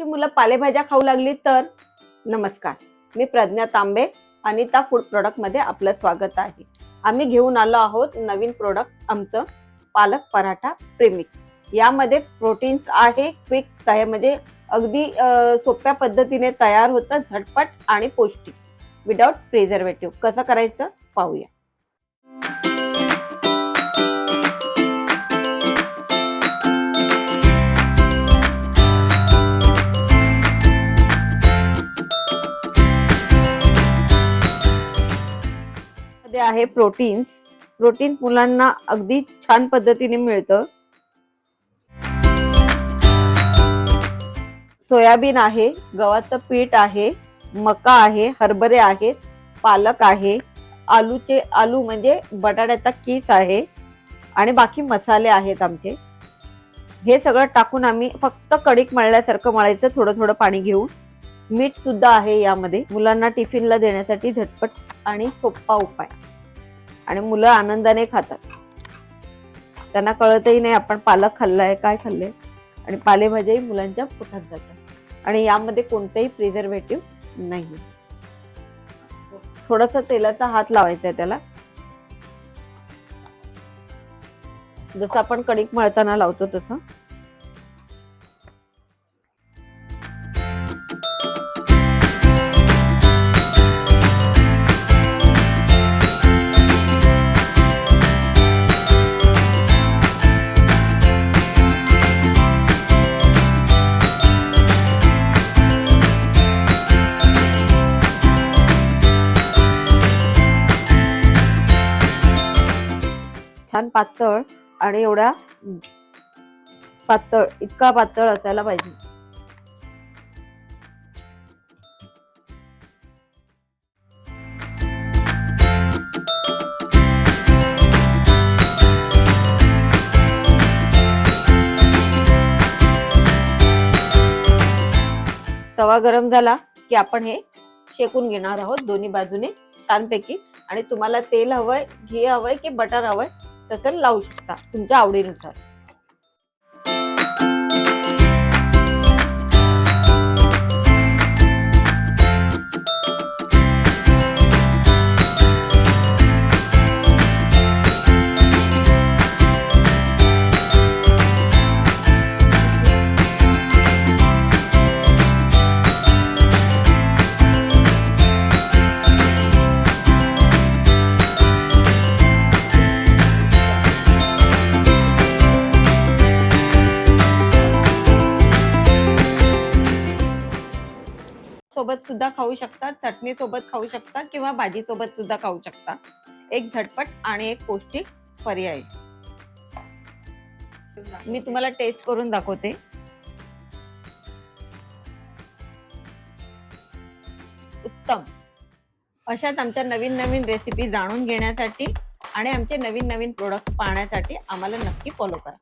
मुलं पालेभाज्या खाऊ लागली तर नमस्कार, मी प्रज्ञा तांबे, अनिता फूड प्रोडक्ट मध्ये आपलं स्वागत आहे. आम्ही घेऊन आलो आहोत नवीन प्रोडक्ट, आमचं पालक पराठा प्रेमिक्स. यामध्ये प्रोटीन्स आहे, क्विक तयार म्हणजे अगदी सोप्या पद्धतीने तयार होतं, झटपट आणि पौष्टिक, विदाउट प्रिझर्वेटिव्ह. कसं करायचं पाहूया. आहे प्रोटीन्स मुलांना अगदी छान पद्धतीने मिळतं. सोयाबीन आहे, गव्हाचं पीठ आहे, मका आहे, हरभरे आहेत, पालक आहे, आलू म्हणजे बटाट्याचा कीस आहे आणि बाकी मसाले आहेत आमचे. हे सगळं टाकून आम्ही फक्त कणिक मळल्यासारखं मळायचं, थोडं थोडं पाणी घेऊन. मीठ सुद्धा आहे यामध्ये. मुलांना टिफिनला देण्यासाठी झटपट आणि सोपा उपाय, आणि मुलं आनंदाने खातात. त्यांना कळतही नाही आपण पालक खाल्लाय, काय खाल्लंय, आणि पालेभाज्याही मुलांच्या पोटात जातात. आणि यामध्ये कोणतेही प्रिझर्वेटिव्ह नाही. थोडासा तेलाचा हात लावायचा आहे त्याला, जसं आपण कणिक मळताना लावतो तसं. छान पातळ, आणि एवढा पातळ, इतका पातळ असायला पाहिजे. तवा गरम झाला की आपण हे शेकून घेणार आहोत दोन्ही बाजूने छानपैकी. आणि तुम्हाला तेल हवंय, घी हवंय की बटर हवंय तसं लावू शकता तुमच्या आवडीनुसार. सोबत सुद्धा खाऊ शकता, चटणी सोबत खाऊ शकता, किंवा भाजी सोबत सुद्धा खाऊ शकता. एक झटपट आणि एक पौष्टिक पर्याय. मी तुम्हाला टेस्ट करून दाखवते. उत्तम. अशाच आमच्या नवीन नवीन रेसिपी जाणून घेण्यासाठी आणि आमचे नवीन नवीन प्रोडक्ट पाहण्यासाठी आम्हाला नक्की फॉलो करा.